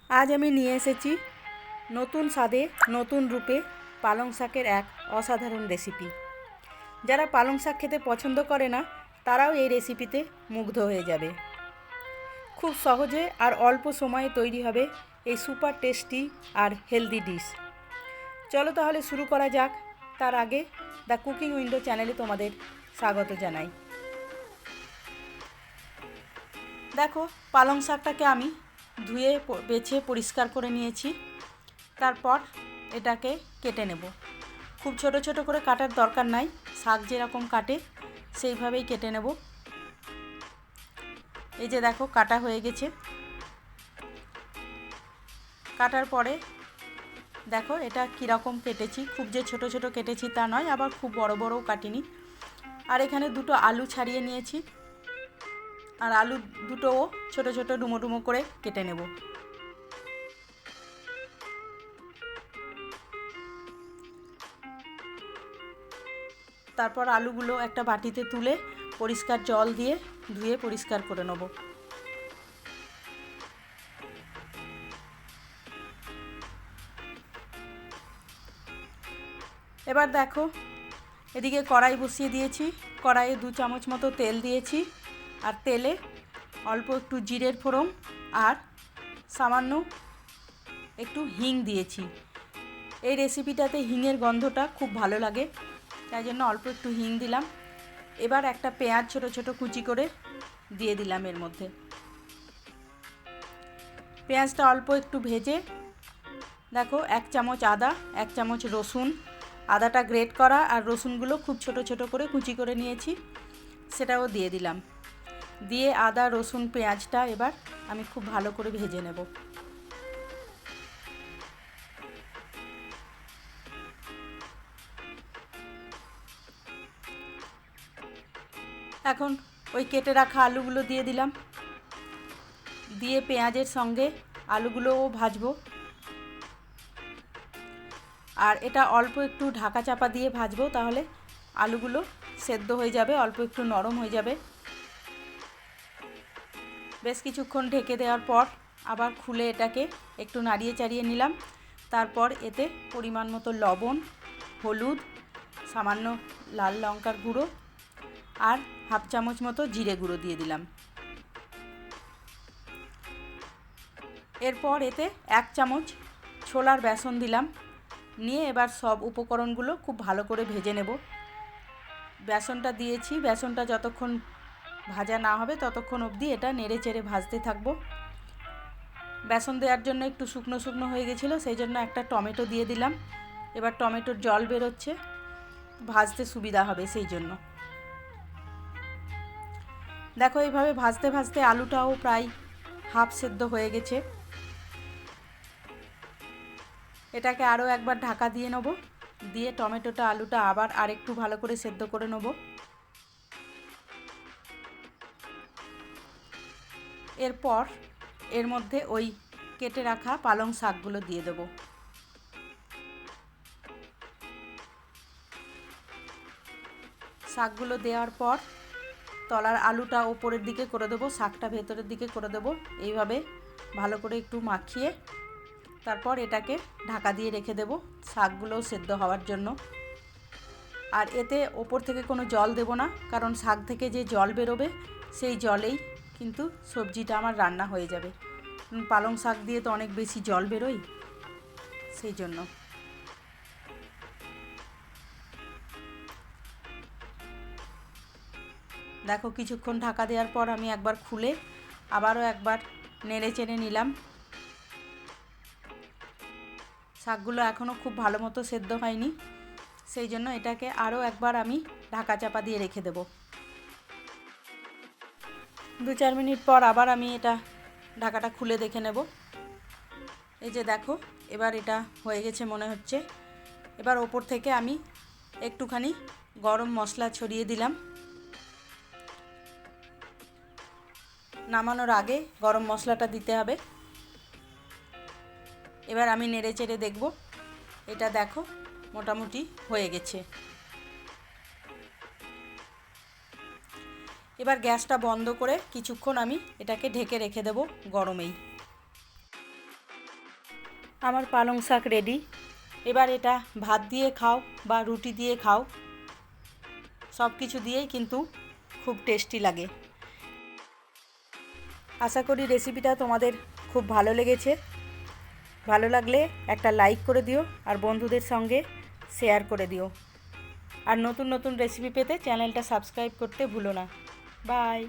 আজ আমি নিয়ে এসেছি নতুন স্বাদে নতুন রূপে পালং শাকের এক অসাধারণ রেসিপি। যারা পালং শাক খেতে পছন্দ করে না তারাও এই রেসিপিতে মুগ্ধ হয়ে যাবে। খুব সহজে আর অল্প সময়ে তৈরি হবে এই সুপার টেস্টি আর হেলদি ডিশ। চলো তাহলে শুরু করা যাক। তার আগে দ্য কুকিং উইন্ডো চ্যানেলে তোমাদের স্বাগত জানাই। দেখো, পালং শাকটাকে আমি ধুয়ে বেছে পরিষ্কার করে নিয়েছি। তারপর এটাকে কেটে নেব। খুব ছোট ছোট করে কাটার দরকার নাই, শাক যেরকম কাটে সেইভাবেই কেটে নেব। এই যে দেখো, কাটা হয়ে গেছে। কাটার পরে দেখো এটা কীরকম কেটেছি। খুব যে ছোট ছোট কেটেছি তা নয়, আবার খুব বড় বড়ও কাটিনি। আর এখানে দুটো আলু ছাড়িয়ে নিয়েছি, আর আলু দুটোও ছোট ছোট ডুমো ডুমো করে কেটে নেব। তারপর আলুগুলো একটা বাটিতে তুলে পরিষ্কার জল দিয়ে ধুয়ে পরিষ্কার করে নেব। এবার দেখো, এদিকে কড়াই বসিয়ে দিয়েছি। কড়াইয়ে 2 চামচ মতো তেল দিয়েছি, আর তেলে অল্প একটু জিরের ফোড়ন আর সামান্য একটু হিং দিয়েছি। এই রেসিপিটাতে হিঙের গন্ধটা খুব ভালো লাগে, তাই জন্য অল্প একটু হিং দিলাম। এবার একটা পেঁয়াজ ছোট ছোট কুচি করে দিয়ে দিলাম এর মধ্যে। পেঁয়াজটা অল্প একটু ভেজে দেখো 1 চামচ আদা, 1 চামচ রসুন, আদাটা গ্রেট করা আর রসুনগুলো খুব ছোট ছোট করে কুচি করে নিয়েছি, সেটাও দিয়ে দিলাম। দিয়ে আদা রসুন পেঁয়াজটা এবার আমি খুব ভালো করে ভেজে নেব। এখন ওই কেটে রাখা আলুগুলো দিয়ে দিলাম। দিয়ে পেঁয়াজের সঙ্গে আলুগুলোও ভাজবো। আর এটা অল্প একটু ঢাকা চাপা দিয়ে ভাজবো, তাহলে আলুগুলো সেদ্ধ হয়ে যাবে, অল্প একটু নরম হয়ে যাবে। বেশ কিছুক্ষণ ঢেকে দেওয়ার পর আবার খুলে এটাকে একটু নাড়িয়ে চাড়িয়ে নিলাম। তারপর এতে পরিমাণ মতো লবণ, হলুদ, সামান্য লাল লঙ্কার গুঁড়ো আর 1/2 চামচ মতো জিরে গুঁড়ো দিয়ে দিলাম। এরপর এতে 1 চামচ ছোলার বেসন দিলাম। নিয়ে এবার সব উপকরণগুলো খুব ভালো করে ভেজে নেব। বেসনটা দিয়েছি, বেসনটা যতক্ষণ ভাজা না হবে ততক্ষণ অবধি এটা নেড়ে চেড়ে ভাজতে থাকবো। বেসন দেওয়ার জন্য একটু শুকনো শুকনো হয়ে গেছিলো, সেই জন্য একটা টমেটো দিয়ে দিলাম। এবার টমেটোর জল বেরোচ্ছে, ভাজতে সুবিধা হবে সেই জন্য। দেখো, এইভাবে ভাজতে ভাজতে আলুটাও প্রায় হাফ সেদ্ধ হয়ে গেছে। এটাকে আরও একবার ঢাকা দিয়ে নেব। দিয়ে টমেটোটা আলুটা আবার আরেকটু ভালো করে সেদ্ধ করে নেব। এরপর এর মধ্যে ওই কেটে রাখা পালং শাকগুলো দিয়ে দেব। শাকগুলো দেওয়ার পর তলার আলুটা ওপরের দিকে করে দেবো, শাকটা ভেতরের দিকে করে দেবো। এইভাবে ভালো করে একটু মাখিয়ে তারপর এটাকে ঢাকা দিয়ে রেখে দেবো শাকগুলোও সেদ্ধ হওয়ার জন্য। আর এতে ওপর থেকে কোনো জল দেব না, কারণ শাক থেকে যে জল বেরোবে সেই জলেই কিন্তু সবজিটা আমার রান্না হয়ে যাবে। পালং শাক দিয়ে তো অনেক বেশি জল বেরোয়, সেই জন্য। দেখো, কিছুক্ষণ ঢাকা দেওয়ার পর আমি একবার খুলে আবারও একবার নেড়ে চেড়ে নিলাম। শাকগুলো এখনও খুব ভালো মতো সেদ্ধ হয়নি, সেই জন্য এটাকে আরও একবার আমি ঢাকা চাপা দিয়ে রেখে দেব। 2-4 মিনিট পর আবার আমি এটা ঢাকাটা খুলে দেখে নেব। এই যে দেখো, এবার এটা হয়ে গেছে মনে হচ্ছে। এবার ওপর থেকে আমি একটুখানি গরম মশলা ছড়িয়ে দিলাম। নামানোর আগে গরম মশলাটা দিতে হবে। এবার আমি নেড়ে চেড়ে দেখব। এটা দেখো মোটামুটি হয়ে গেছে। এবার গ্যাসটা বন্ধ করে কিছুক্ষণ আমি এটাকে ঢেকে রেখে দেব গরমেই। আমার পালং শাক রেডি। এবার এটা ভাত দিয়ে খাও বা রুটি দিয়ে খাও, সব কিছু দিয়েই কিন্তু খুব টেস্টি লাগে। আশা করি রেসিপিটা তোমাদের খুব ভালো লেগেছে। ভালো লাগলে একটা লাইক করে দিও আর বন্ধুদের সঙ্গে শেয়ার করে দিও। আর নতুন নতুন রেসিপি পেতে চ্যানেলটা সাবস্ক্রাইব করতে ভুলো না। বাই।